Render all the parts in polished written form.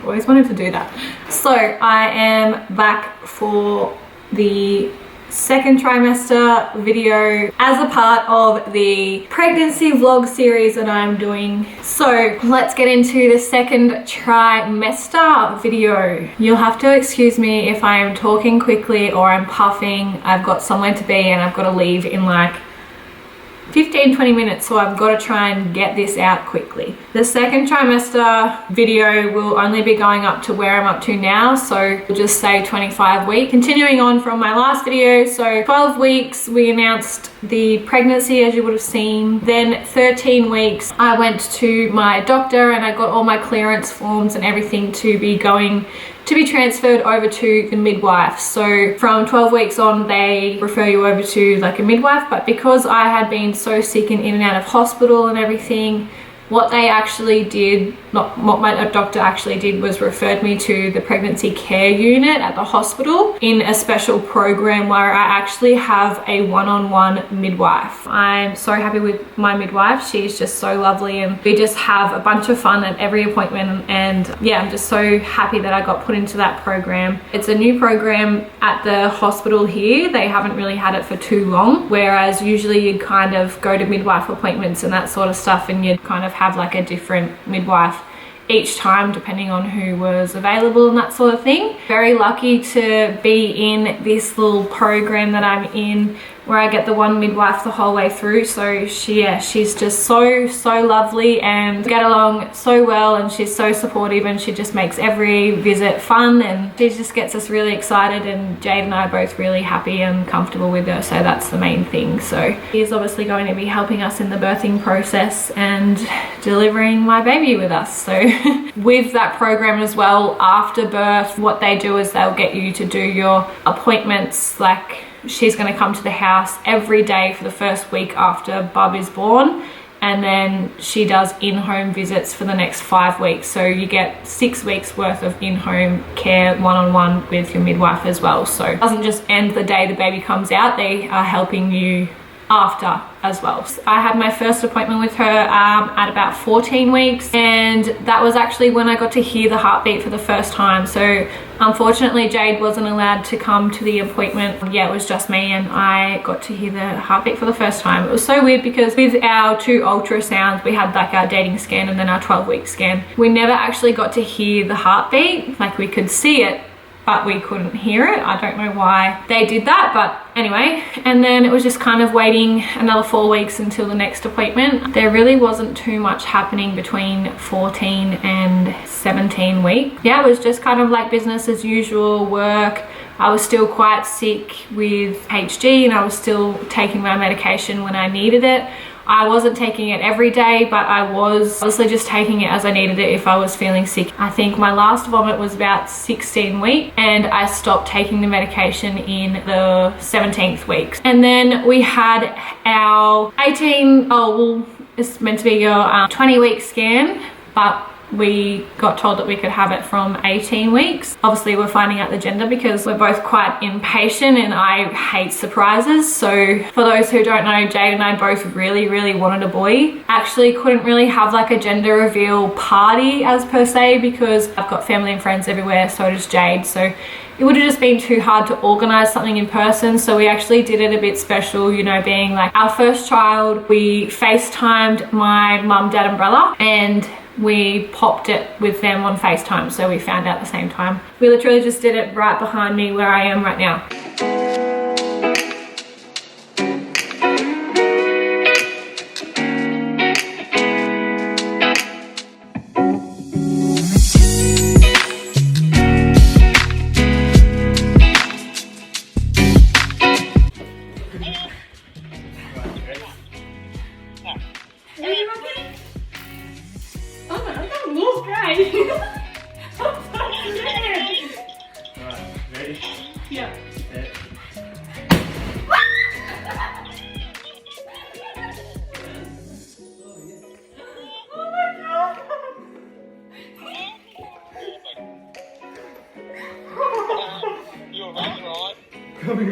always wanted to do that. So I am back for the second trimester video as a part of the pregnancy vlog series that I'm doing. So let's get into the second trimester video. You'll have to excuse me if I am talking quickly or I'm puffing. I've got somewhere to be and I've got to leave in like 15-20 minutes, so I've got to try and get this out quickly. The second trimester video will only be going up to where I'm up to now, so we'll just say 25 weeks. Continuing on from my last video, so 12 weeks we announced the pregnancy, as you would have seen. Then 13 weeks I went to my doctor and I got all my clearance forms and everything to be transferred over to the midwife. So from 12 weeks on, they refer you over to like a midwife, but because I had been so sick and in and out of hospital and everything, what they actually did, not what my doctor actually did, was referred me to the pregnancy care unit at the hospital in a special program where I actually have a one-on-one midwife. I'm so happy with my midwife. She's just so lovely and we just have a bunch of fun at every appointment, and yeah, I'm just so happy that I got put into that program. It's a new program at the hospital here. They haven't really had it for too long, whereas usually you'd kind of go to midwife appointments and that sort of stuff and you'd kind of have like a different midwife each time depending on who was available and that sort of thing. Very lucky to be in this little program that I'm in where I get the one midwife the whole way through. So she's just so lovely and get along so well, and she's so supportive and she just makes every visit fun, and she just gets us really excited, and Jade and I are both really happy and comfortable with her, so that's the main thing. So she's obviously going to be helping us in the birthing process and delivering my baby with us. So with that program as well, after birth, what they do is they'll get you to do your appointments. Like, she's going to come to the house every day for the first week after Bub is born, and then she does in-home visits for the next 5 weeks. So you get 6 weeks worth of in-home care one-on-one with your midwife as well. So it doesn't just end the day the baby comes out, they are helping you after as well. So I had my first appointment with her at about 14 weeks, and that was actually when I got to hear the heartbeat for the first time. So unfortunately Jade wasn't allowed to come to the appointment. Yeah, it was just me, and I got to hear the heartbeat for the first time. It was so weird because with our 2 ultrasounds, we had like our dating scan and then our 12-week scan. We never actually got to hear the heartbeat. Like, we could see it, but we couldn't hear it. I don't know why they did that, but anyway. And then it was just kind of waiting another 4 weeks until the next appointment. There really wasn't too much happening between 14 and 17 weeks. Yeah, it was just kind of like business as usual, work. I was still quite sick with HG and I was still taking my medication when I needed it. I wasn't taking it every day, but I was obviously just taking it as I needed it if I was feeling sick. I think my last vomit was about 16 weeks and I stopped taking the medication in the 17th week. And then we had our it's meant to be your 20-week scan, but we got told that we could have it from 18 weeks. Obviously we're finding out the gender because we're both quite impatient and I hate surprises. So for those who don't know, Jade and I both really wanted a boy. Actually couldn't really have like a gender reveal party as per se because I've got family and friends everywhere, so does Jade. So it would have just been too hard to organize something in person. So we actually did it a bit special, you know, being like our first child. We FaceTimed my mum, dad and brother, and we popped it with them on FaceTime, so we found out at the same time. We literally just did it right behind me where I am right now. Yeah. You were wrong, right? Come here.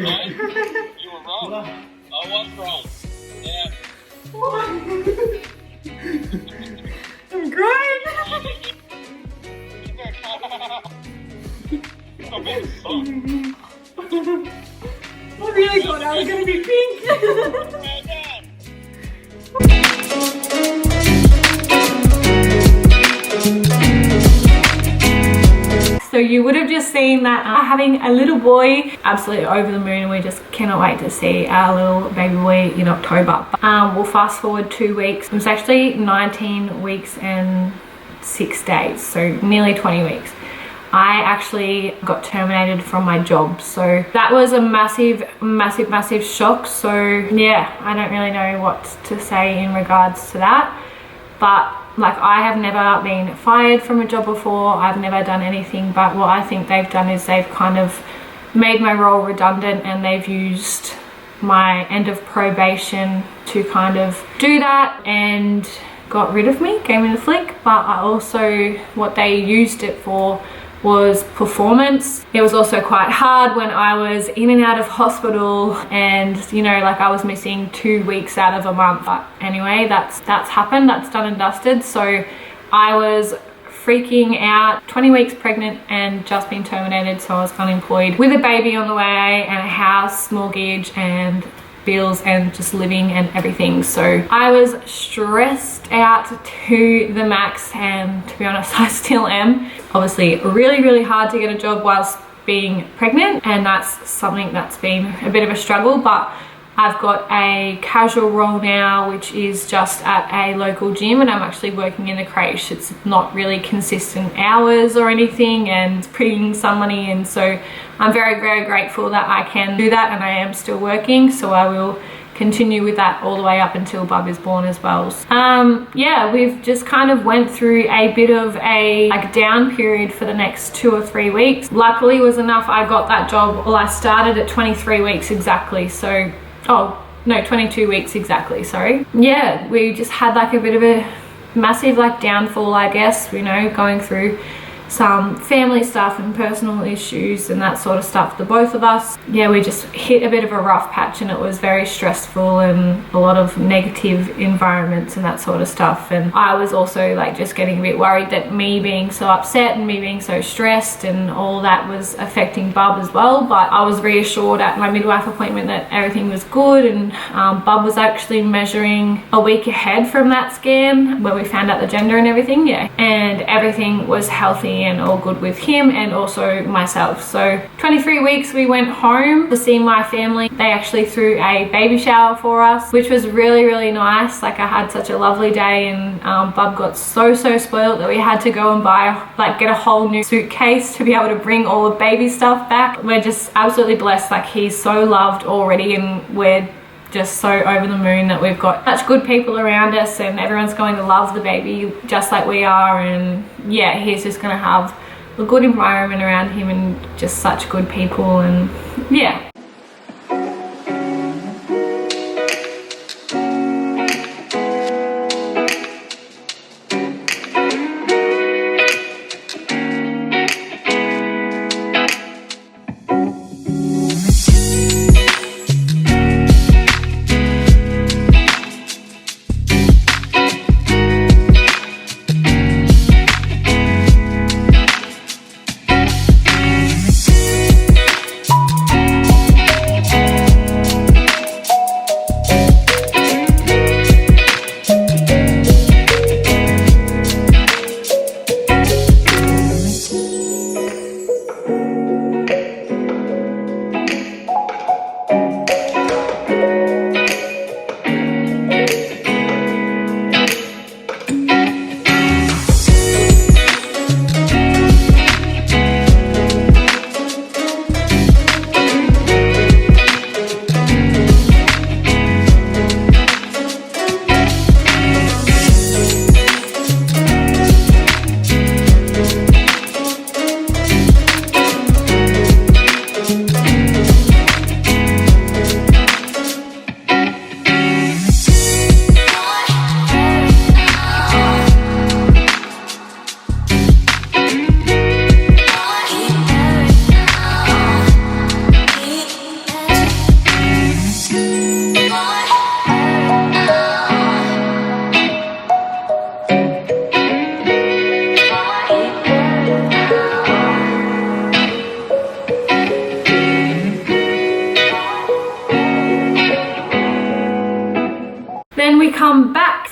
You were wrong. I was wrong. Yeah. I'm crying. You better calm you would have just seen that having a little boy, absolutely over the moon, and we just cannot wait to see our little baby boy in October. We'll fast forward 2 weeks. It was actually 19 weeks and 6 days, so nearly 20 weeks. I actually got terminated from my job, so that was a massive shock. So yeah, I don't really know what to say in regards to that, but like, I have never been fired from a job before. I've never done anything, but what I think they've done is they've kind of made my role redundant, and they've used my end of probation to kind of do that and got rid of me, gave me the flick. But I also, what they used it for was performance. It was also quite hard when I was in and out of hospital, and you know, like, I was missing 2 weeks out of a month. But anyway, that's happened, that's done and dusted. So I was freaking out, 20 weeks pregnant and just been terminated, so I was unemployed with a baby on the way and a house mortgage and bills and just living and everything. So I was stressed out to the max, and to be honest, I still am. Obviously really hard to get a job whilst being pregnant, and that's something that's been a bit of a struggle. But I've got a casual role now, which is just at a local gym, and I'm actually working in a creche. It's not really consistent hours or anything, and it's bringing some money in. So I'm very grateful that I can do that, and I am still working. So I will continue with that all the way up until Bub is born as well. Yeah, we've just kind of went through a bit of a down period for the next 2 or 3 weeks. Luckily it was enough, I got that job, well, I started at 23 weeks exactly. So, oh no, 22 weeks exactly, sorry. Yeah, we just had like a bit of a massive like downfall, I guess, you know, going through some family stuff and personal issues and that sort of stuff, the both of us. Yeah, we just hit a bit of a rough patch, and it was very stressful and a lot of negative environments and that sort of stuff. And I was also like just getting a bit worried that me being so upset and me being so stressed and all that was affecting Bub as well. But I was reassured at my midwife appointment that everything was good, and Bub was actually measuring a week ahead from that scan where we found out the gender and everything. Yeah, and everything was healthy and all good with him and also myself. So 23 weeks we went home to see my family. They actually threw a baby shower for us, which was really nice. Like, I had such a lovely day, and Bub got so spoiled that we had to go and buy, like, get a whole new suitcase to be able to bring all the baby stuff back. We're just absolutely blessed. Like, he's so loved already, and we're just so over the moon that we've got such good people around us, and everyone's going to love the baby just like we are. And yeah, he's just going to have a good environment around him and just such good people. And yeah.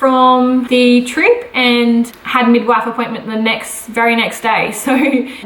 from the trip and had midwife appointment the very next day. So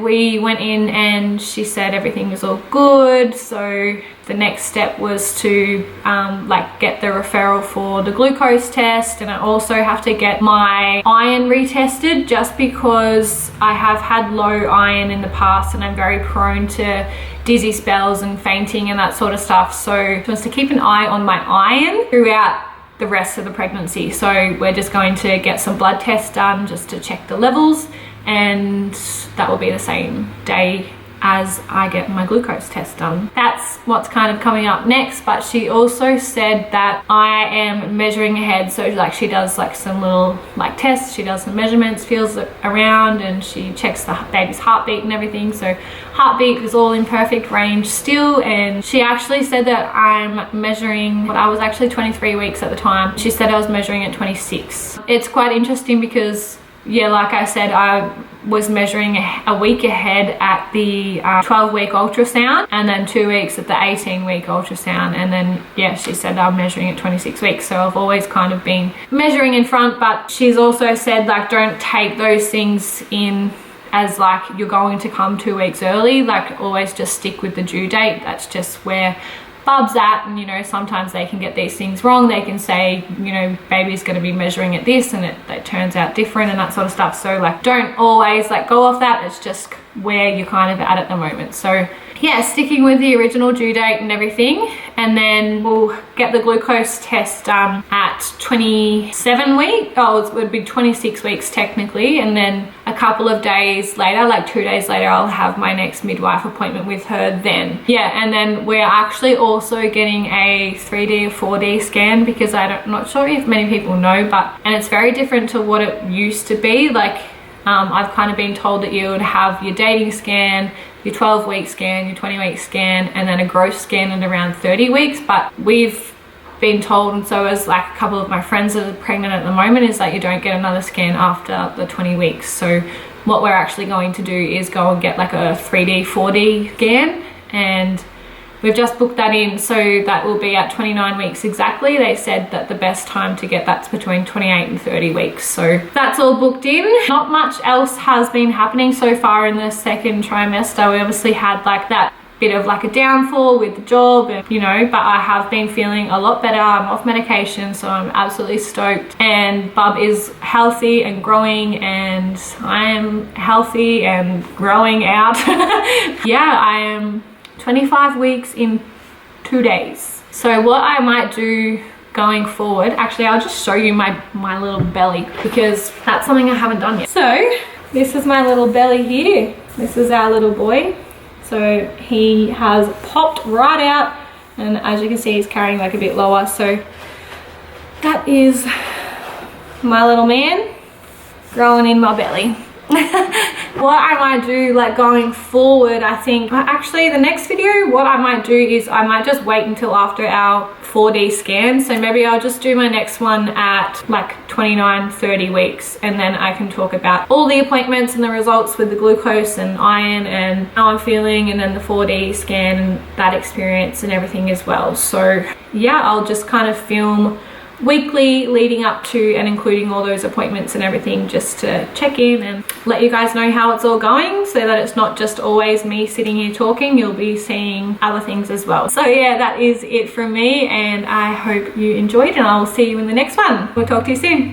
we went in and she said everything was all good. So the next step was to like get the referral for the glucose test, and I also have to get my iron retested just because I have had low iron in the past and I'm very prone to dizzy spells and fainting and that sort of stuff. So she wants to keep an eye on my iron throughout the rest of the pregnancy. So we're just going to get some blood tests done just to check the levels, and that will be the same day as I get my glucose test done. That's what's kind of coming up next. But she also said that I am measuring ahead. So like she does like some little like tests, she does some measurements, feels around, and she checks the baby's heartbeat and everything. So heartbeat is all in perfect range still, and she actually said that I'm measuring, but I was actually 23 weeks at the time. She said I was measuring at 26. It's quite interesting because, yeah, like I said, I was measuring a week ahead at the 12-week ultrasound, and then 2 weeks at the 18-week ultrasound, and then yeah, she said I'm measuring at 26 weeks. So I've always kind of been measuring in front, but she's also said like don't take those things in as like you're going to come 2 weeks early. Like always just stick with the due date. That's just where Bub's at, and you know, sometimes they can get these things wrong. They can say, you know, baby's going to be measuring at this and it turns out different and that sort of stuff. So like don't always like go off that. It's just where you're kind of at the moment. So yeah, sticking with the original due date and everything, and then we'll get the glucose test done at 27 weeks. Oh, it would be 26 weeks technically, and then a couple of days later, like 2 days later, I'll have my next midwife appointment with her then. Yeah, and then we're actually also getting a 3D or 4D scan because I'm not sure if many people know, and it's very different to what it used to be. Like I've kind of been told that you would have your dating scan, your 12-week scan, your 20-week scan, and then a growth scan at around 30 weeks. But we've been told, and so as like a couple of my friends that are pregnant at the moment, is that you don't get another scan after the 20 weeks. So what we're actually going to do is go and get like a 3D, 4D scan, and we've just booked that in. So that will be at 29 weeks exactly. They said that the best time to get that's between 28 and 30 weeks. So that's all booked in. Not much else has been happening so far in the second trimester. We obviously had like that bit of like a downfall with the job, and you know, but I have been feeling a lot better. I'm off medication, so I'm absolutely stoked, and Bub is healthy and growing, and I am healthy and growing out. Yeah, I am 25 weeks in 2 days. So what I might do going forward, actually I'll just show you my little belly because that's something I haven't done yet. So this is my little belly here. This is our little boy. So he has popped right out, and as you can see he's carrying like a bit lower. So that is my little man growing in my belly. What I might do like going forward, I think actually the next video, what I might do is I might just wait until after our 4D scan. So maybe I'll just do my next one at like 29, 30 weeks, and then I can talk about all the appointments and the results with the glucose and iron and how I'm feeling, and then the 4D scan and that experience and everything as well. So yeah, I'll just kind of film weekly leading up to and including all those appointments and everything, just to check in and let you guys know how it's all going, so that it's not just always me sitting here talking. You'll be seeing other things as well. So yeah, that is it from me, and I hope you enjoyed, and I will see you in the next one. We'll talk to you soon.